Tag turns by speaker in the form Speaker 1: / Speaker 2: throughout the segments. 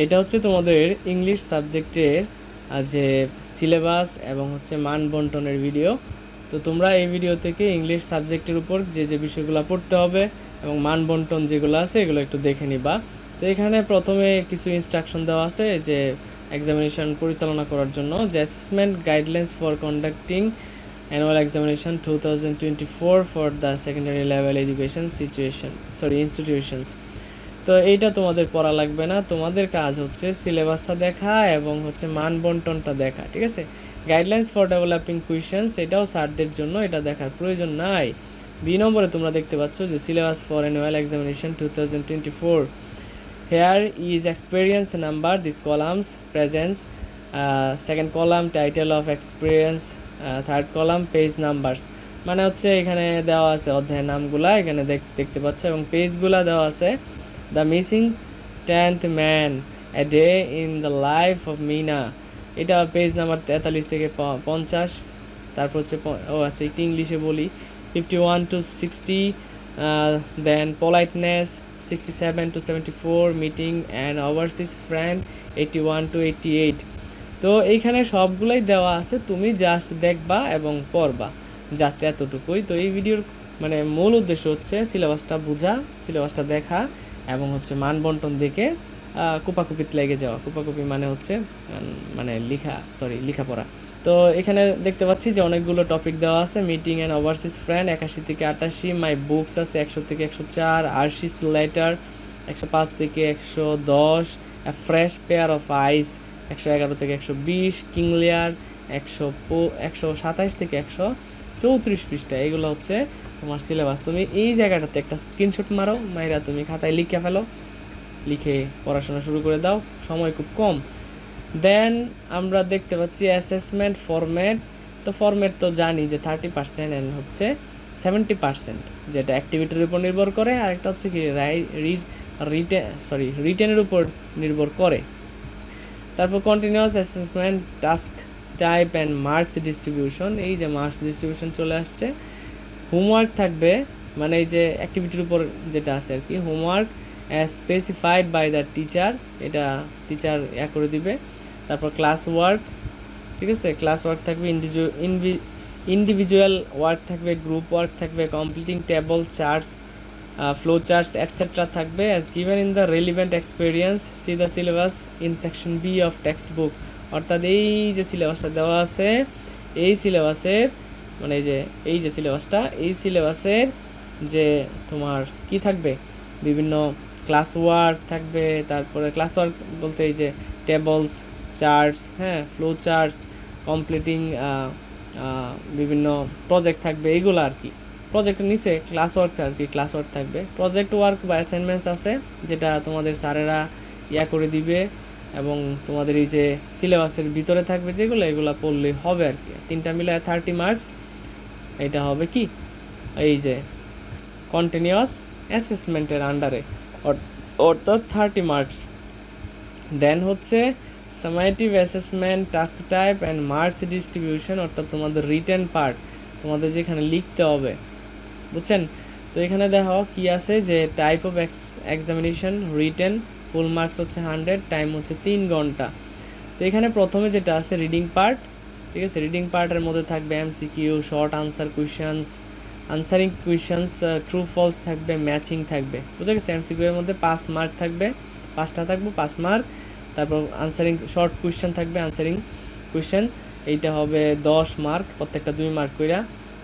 Speaker 1: এটা হচ্ছে তোমাদের ইংলিশ সাবজেক্টের যে সিলেবাস এবং হচ্ছে মান বন্টনের ভিডিও। তো তোমরা এই ভিডিও থেকে ইংলিশ সাবজেক্টের উপর যে যে বিষয়গুলো পড়তে হবে এবং মান বন্টন যেগুলো আছে এগুলো একটু দেখে নিবা। তো এখানে প্রথমে কিছু ইনস্ট্রাকশন দেওয়া আছে যে এক্সামিনেশন পরিচালনা করার জন্য, যে assessment guidelines for conducting annual examination 2024 for the secondary level education institutions. তো এইটা তোমাদের পড়া লাগবে না, তোমাদের কাজ হচ্ছে সিলেবাসটা দেখা এবং হচ্ছে মান বন্টনটা দেখা, ঠিক আছে। গাইডলাইন্স ফর ডেভেলপিং কুয়েশনস এটাও স্যারদের জন্য, এটা দেখার প্রয়োজন নাই। বি নম্বরে তোমরা দেখতে পাচ্ছ যে syllabus for annual examination 2024, hair is experience number, this columns presents, second column title of experience, third column page numbers. মানে হচ্ছে এখানে দেওয়া আছে অধ্যায়ের নামগুলা এখানে দেখতে পাচ্ছ এবং পেজগুলা দেওয়া আছে। The missing 10th man, a day in the life of Mina, এটা পেজ নাম্বার 43 থেকে 50। তারপর হচ্ছে আচ্ছা একটু ইংলিশে বলি, 51 to 60, then politeness 67 to 74, meeting and overseas friend 81 to 88। তো এইখানে সবগুলাই দেওয়া আছে, তুমি জাস্ট দেখবা এবং পড়বা, জাস্ট এতটুকুই। তো এই ভিডিওর মানে মূল উদ্দেশ্য হচ্ছে সিলেবাসটা বোঝা, সিলেবাসটা দেখা এবং হচ্ছে মান বন্টন দেখে কুপাকুপিতে লেগে যাওয়া। কুপাকুপি মানে হচ্ছে মানে লেখাপড়া। তো এখানে দেখতে পাচ্ছি যে অনেকগুলো টপিক দেওয়া আছে। মিটিং অ্যান্ড ওভারসিজ ফ্রেন্ড 81 থেকে 88, মাই বুকস আছে 100 থেকে 104, আরশিস লেটার 105 থেকে 110, এ ফ্রেশ পেয়ার অফ আইস 111 থেকে 120, কিংলিয়ার 127 থেকে 134 পৃষ্ঠা। এগুলো হচ্ছে তোমার সিলেবাস। তুমি এই জায়গাটাতে একটা স্ক্রিনশট মারো, মাইরা তুমি খাতায় লিখে ফেলো, লিখে পড়াশোনা শুরু করে দাও, সময় খুব কম। দেন আমরা দেখতে পাচ্ছি অ্যাসেসমেন্ট ফরম্যাট। তো ফরম্যাট তো জানি যে 30% অ্যান্ড হচ্ছে 70%, যেটা অ্যাক্টিভিটির উপর নির্ভর করে, আর একটা হচ্ছে কি রিটেনের উপর নির্ভর করে। তারপর continuous assessment, task type and marks distribution, এই যে মার্কস ডিস্ট্রিবিউশন চলে আসছে। হোমওয়ার্ক থাকবে, মানে এই যে অ্যাক্টিভিটির উপর যেটা আছে আর কি, homework as specified by the teacher, এটা টিচার করে দিবে। তারপর ক্লাস ওয়ার্ক, ঠিক আছে, ক্লাস ওয়ার্ক থাকবে, ইন্ডিভিজুয়াল ওয়ার্ক থাকবে, গ্রুপ ওয়ার্ক থাকবে, completing table charts, flow charts etcetera থাকবে। As given in the relevant experience, see the syllabus in section B of text book. অর্থাৎ এই যে সিলেবাসটা দেওয়া আছে, এই সিলেবাসের মানে এই যে সিলেবাসটা, এই সিলেবাসের যে তোমার কি থাকবে, বিভিন্ন ক্লাস ওয়ার্ক থাকবে। তারপরে ক্লাস ওয়ার্ক বলতে এই যে টেবলস, চার্টস, হ্যাঁ, ফ্লো চার্টস, কমপ্লিটিং বিভিন্ন প্রজেক্ট থাকবে, এইগুলো আর কি। প্রজেক্টের নিচে ক্লাস ওয়ার্ক আর কি, ক্লাস ওয়ার্ক থাকবে। প্রজেক্ট ওয়ার্ক বা অ্যাসাইনমেন্টস আছে, যেটা তোমাদের স্যারেরা করে দিবে এবং তোমাদের এই যে সিলেবাসের ভিতরে থাকবে যেগুলো, এগুলো পড়লেই হবে আর কি। তিনটা মিলায় 30 মার্কস। এটা হবে কি, এই যে কন্টিনিউয়াস অ্যাসেসমেন্টের আন্ডারে, অর্থাৎ 30 মার্কস। দেন হচ্ছে summative assessment, task type and marks distribution, অর্থাৎ তোমাদের রিটেন পার্ট, তোমাদের যেখানে লিখতে হবে, বুঝছেন। তো এখানে দেখো কি আছে, যে type of examination written, full marks হচ্ছে 100, টাইম হচ্ছে 3 ঘন্টা। তো এখানে প্রথমে যেটা আছে রিডিং পার্ট, ঠিক আছে, রিডিং পার্টের মধ্যে থাকবে MCQ, short answer questions, answering questions, true false থাকবে, ম্যাচিং থাকবে, বুঝা গেছে। এমসিকিউ এর মধ্যে 5 মার্ক থাকবে, 5টা থাকবে 5 মার্ক। তারপর আনসারিং শর্ট কোয়েশ্চেন থাকবে, আনসারিং কোয়েশ্চেন, এইটা হবে 10 মার্ক, প্রত্যেকটা 2 মার্ক কইরা।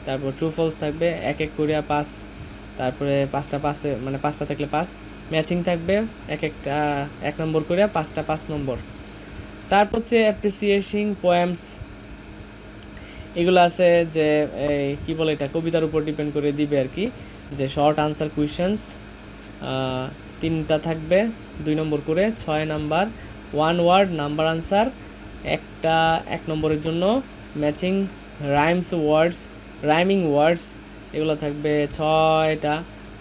Speaker 1: তারপর ট্রু ফলস থাকবে 1 কইরা 5, তারপরে 5টা 5 মানে 5টা থাকলে 5, ম্যাচিং থাকবে একটা 1 নম্বর কইরা, 5টা 5 নম্বর। তারপর হচ্ছে অ্যাপ্রিসিয়েশন পোয়েমস, এগুলো আছে যে এই কী বলে, এটা কবিতার উপর ডিপেন্ড করে দিবে আর কি। যে শর্ট আনসার কুয়েশনস 3টা থাকবে 2 নম্বর করে, 6 নাম্বার। 1 ওয়ার্ড নাম্বার আনসার একটা 1 নম্বরের জন্য। ম্যাচিং রাইমিং ওয়ার্ডস এগুলো থাকবে 6টা,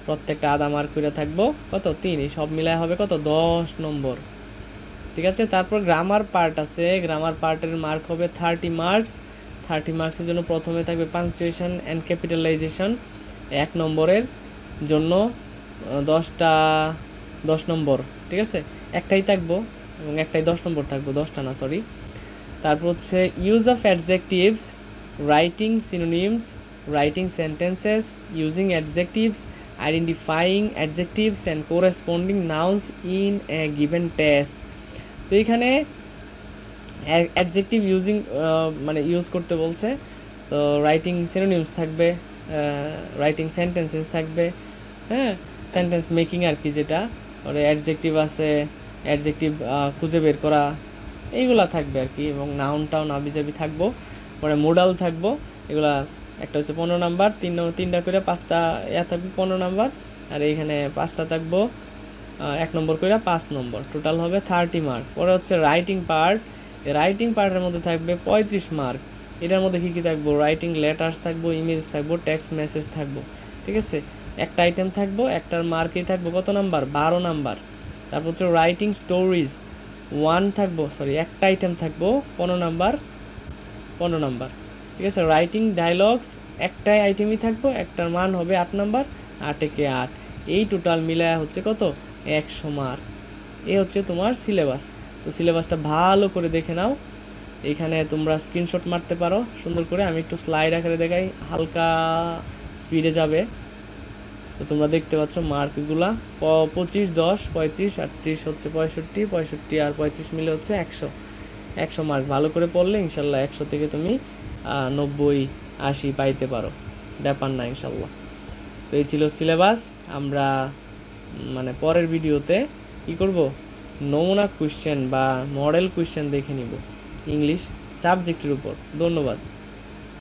Speaker 1: প্রত্যেকটা আধা মার্ক করে থাকবো, কত 3, এই সব মিলায় হবে কত 10 নম্বর, ঠিক আছে। তারপর গ্রামার পার্ট আছে, গ্রামার পার্টের মার্ক হবে 30 মার্কস। 30 মার্কসের জন্য প্রথমে থাকবে পাংচুয়েশন অ্যান্ড ক্যাপিটালাইজেশন, 1 নম্বরের জন্য 10 নম্বর, ঠিক আছে, একটাই থাকবো এবং একটাই 10 নম্বর থাকবে, 10টা না সরি। তারপর হচ্ছে use of adjectives, writing synonyms, writing sentences, using adjectives, identifying adjectives and corresponding nouns in a given text. তো এখানে অ্যাডজেক্টিভ ইউজিং মানে ইউজ করতে বলছে। তো রাইটিং সিনোনিমস থাকবে, রাইটিং সেন্টেন্সেস থাকবে, হ্যাঁ সেন্টেন্স মেকিং আর কি, যেটা ওরে অ্যাডজেক্টিভ আছে, অ্যাডজেক্টিভ খুঁজে বের করা, এইগুলা থাকবে আর কি। এবং নাউনটাও নাবিজাবি থাকবো, পরে মোডাল থাকবো। এগুলা একটা হচ্ছে 15 নাম্বার, তিনটা করে 5টা থাকবে 15 নাম্বার, আর এইখানে 5টা থাকবো 1 নম্বর করে 5 নম্বর, টোটাল হবে 30 মার্ক। পরে হচ্ছে রাইটিং পার্ট, রাইটিং পার্টের মধ্যে থাকবে 35 মার্ক। এটার মধ্যে কী কী থাকবো, রাইটিং লেটার্স থাকবো, ইমেজ থাকবো, টেক্সট মেসেজ থাকবো, ঠিক আছে। একটা আইটেম থাকবো, একটার মার্কেই থাকবো কত নাম্বার, 12 নাম্বার। তারপর হচ্ছে রাইটিং স্টোরিজ 1 থাকবো, সরি একটা আইটেম থাকবো 15 নাম্বার, 15 নাম্বার, ঠিক আছে। রাইটিং ডায়লগস একটাই আইটেমই থাকবো, একটার মান হবে 8 নাম্বার, 8 একে 8, এই টোটাল মিলায় হচ্ছে কত, 100 মার্ক। এই হচ্ছে তোমার সিলেবাস। তো সিলেবাসটা ভালো করে দেখে নাও, এইখানে তোমরা স্ক্রিনশট মারতে পারো সুন্দর করে। আমি একটু স্লাইড আকারে দেখাই, হালকা স্পিডে যাবে। তো তোমরা দেখতে পাচ্ছ মার্কগুলা 25, 10, 35, 38 হচ্ছে 65, 65 আর 35 মিলে হচ্ছে 100 মার্ক। ভালো করে পড়লে ইনশাল্লাহ 100 থেকে তুমি 90, 80 পাইতে পারো, ব্যাপার না ইনশাল্লাহ। তো এই ছিল সিলেবাস। আমরা মানে পরের ভিডিওতে কী করব, নমুনা কোয়েশ্চেন বা মডেল কোয়েশ্চেন দেখে নিব ইংলিশ সাবজেক্টের উপর। ধন্যবাদ।